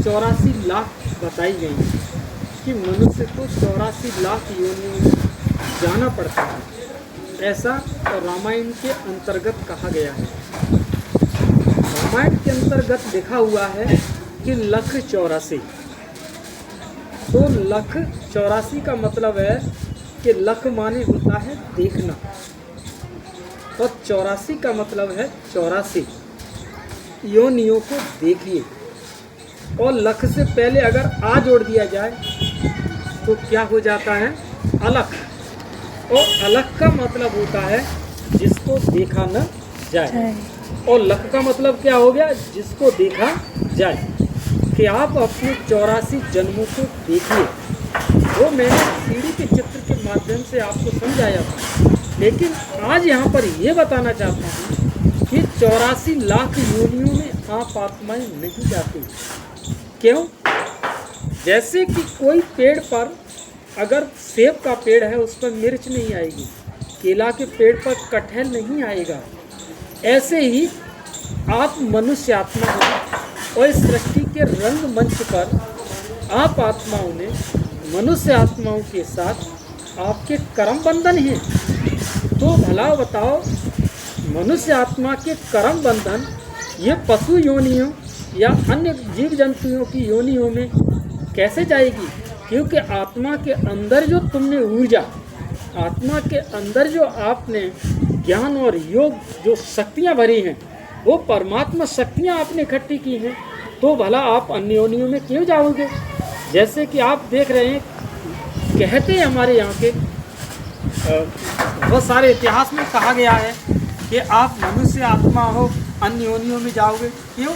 84 लाख बताई गई है कि मनुष्य को 84 लाख योनियों में जाना पड़ता है। ऐसा रामायण के अंतर्गत कहा गया है। रामायण के अंतर्गत लिखा हुआ है कि लख 84। तो लख 84 का मतलब है कि लख माने होता है देखना, और 84 का मतलब है 84 योनियों को देखिए। और लख से पहले अगर आ जोड़ दिया जाए तो क्या हो जाता है? अलख। और अलख का मतलब होता है जिसको देखा न जाए, और लख का मतलब क्या हो गया? जिसको देखा जाए। कि आप अपने 84 जन्मों को देखिए। वो मैंने सीढ़ी के चित्र के माध्यम से आपको समझाया था, लेकिन आज यहाँ पर ये बताना चाहता हूँ कि 84 लाख योनियों में आप आत्माएं नहीं जाती। क्यों? जैसे कि कोई पेड़ पर अगर सेब का पेड़ है उस पर मिर्च नहीं आएगी, केला के पेड़ पर कटहल नहीं आएगा, ऐसे ही आप मनुष्य आत्मा हो और इस सृष्टि के रंग मंच पर आप आत्माओं ने मनुष्य आत्माओं के साथ आपके कर्म बंधन हैं। तो भला बताओ, मनुष्य आत्मा के कर्म बंधन ये पशु योनियों या अन्य जीव जंतुओं की योनियों में कैसे जाएगी? क्योंकि आत्मा के अंदर जो तुमने ऊर्जा, आत्मा के अंदर जो आपने ज्ञान और योग जो शक्तियाँ भरी हैं, वो परमात्मा शक्तियाँ आपने इकट्ठी की हैं। तो भला आप अन्य योनियों में क्यों जाओगे? जैसे कि आप देख रहे हैं, कहते हैं हमारे यहाँ के बहुत सारे इतिहास में कहा गया है कि आप मनुष्य आत्मा हो, अन्य योनियों में जाओगे। क्यों?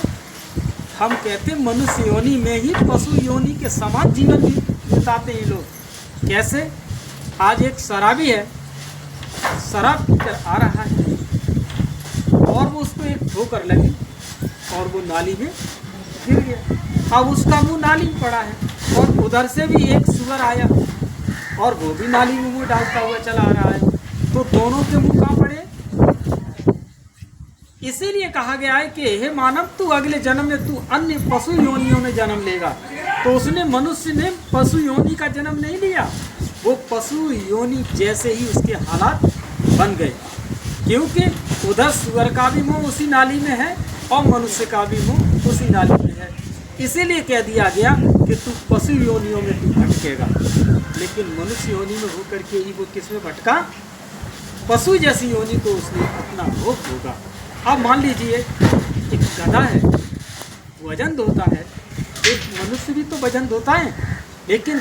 हम कहते हैं मनुष्य योनि में ही पशु योनि के समान जीवन बिताते हैं लोग। कैसे? आज एक शराबी है, शराब पीकर आ रहा है और वो उसको एक ठोकर लगी और वो नाली में गिर गया। अब उसका मुंह नाली में पड़ा है, और उधर से भी एक सुअर आया और वो भी नाली में मुंह डालता हुआ चला आ रहा है। तो दोनों के मुंह कहाँ पड़े? इसीलिए कहा गया है कि हे मानव, तू अगले जन्म में तू अन्य पशु योनियों में जन्म लेगा। तो उसने, मनुष्य ने पशु योनि का जन्म नहीं लिया, वो पशु योनि जैसे ही उसके हालात बन गए। क्योंकि उधर सुअर का भी मुंह उसी नाली में है और मनुष्य का भी मुंह उसी नाली में है। इसीलिए कह दिया गया कि तू पशु योनियों में तू भटकेगा। लेकिन मनुष्य योनि में होकर के ही वो किस में भटका? पशु जैसी योनि को उसने अपना भोग होगा। अब मान लीजिए एक गधा है, वजन ढोता है, एक मनुष्य भी तो वजन ढोता है, लेकिन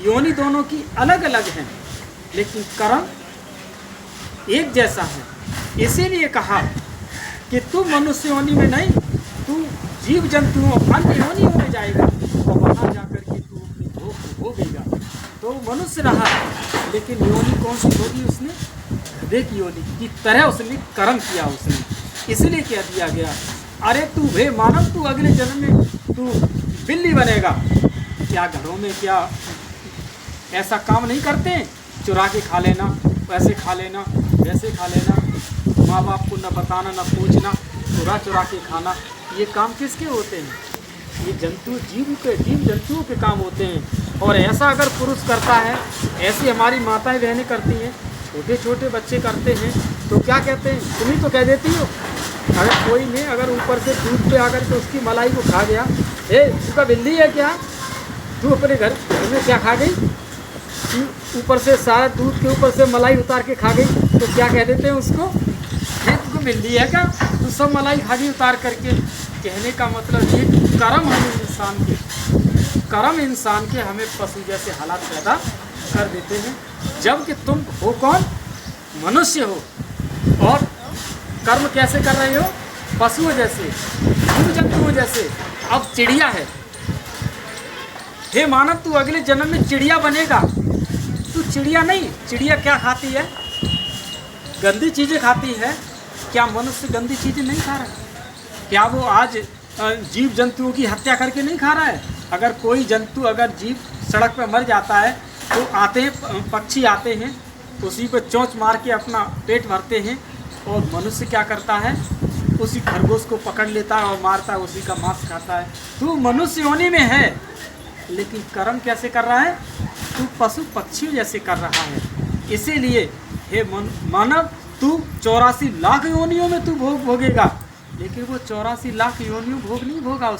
योनि दोनों की अलग अलग है, लेकिन कर्म एक जैसा है। इसीलिए कहा कि तू मनुष्य योनि में नहीं, तू जीव जंतुओं अन्य योनियों में जाएगा और वहाँ जाकर के तू अपने भोग को भोगेगा। तो मनुष्य रहा, लेकिन योनि कौन सी होगी? उसने गधे की योनि की तरह उसने कर्म किया। उसने इसलिए कह दिया गया, अरे तू हे मानव, तू अगले जन्म में तू बिल्ली बनेगा। क्या घरों में क्या ऐसा काम नहीं करते? चुरा के खा लेना, वैसे खा लेना, वैसे खा लेना, माँ बाप को न बताना न पूछना, चुरा के खाना, ये काम किसके होते हैं? ये जीव जंतुओं के काम होते हैं। और ऐसा अगर पुरुष करता है, ऐसी हमारी माताएं बहनें करती हैं, छोटे छोटे बच्चे करते हैं, तो क्या कहते हैं? तुम ही तो कह देती हो। अगर कोई ने अगर ऊपर से दूध पे आकर के उसकी मलाई को खा गया, तू का बिल्ली है क्या? तू अपने घर में क्या खा गई? ऊपर से सारा दूध के ऊपर से मलाई उतार के खा गई, तो क्या कह देते हैं उसको? तुमको बिल्ली है क्या? तू सब मलाई खा गई उतार करके। कहने का मतलब ये कर्म इंसान के हमें पशु जैसे हालात पैदा कर देते हैं। जबकि तुम हो कौन? मनुष्य हो, और कर्म कैसे कर रहे हो? पशुओं जैसे, जीव जंतुओं जैसे। अब चिड़िया है, हे मानव, तू अगले जन्म में चिड़िया बनेगा। तू चिड़िया नहीं, चिड़िया क्या खाती है? गंदी चीज़ें खाती है। क्या मनुष्य गंदी चीज़ें नहीं खा रहा है? क्या वो आज जीव जंतुओं की हत्या करके नहीं खा रहा है? अगर कोई जंतु, अगर जीव सड़क पर मर जाता है तो आते हैं पक्षी, आते हैं उसी पर चोंच मार के अपना पेट भरते हैं। और मनुष्य क्या करता है? उसी खरगोश को पकड़ लेता है और मारता है, उसी का मांस खाता है। तू मनुष्य योनि में है, लेकिन कर्म कैसे कर रहा है? तू पशु पक्षी जैसे कर रहा है। इसीलिए हे मानव, तू 84 लाख योनियों में तू भोग भोगेगा, लेकिन वो 84 लाख योनियों भोग नहीं भोगा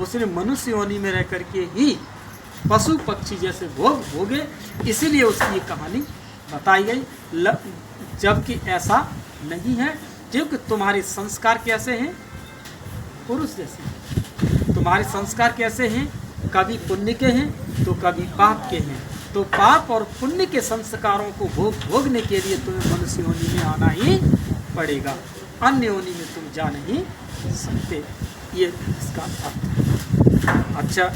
उसने मनुष्य योनि में रह करके ही पशु पक्षी जैसे भोग भोगे। इसीलिए उसकी ये कहानी बताई गई। जबकि ऐसा नहीं है, क्योंकि तुम्हारे संस्कार कैसे हैं? पुरुष जैसे। तुम्हारे संस्कार कैसे हैं? कभी पुण्य के हैं तो कभी पाप के हैं। तो पाप और पुण्य के संस्कारों को भोगने के लिए तुम्हें मनुष्य योनि में आना ही पड़ेगा, अन्य योनि में तुम जा नहीं सकते। ये इसका अर्थ है। अच्छा।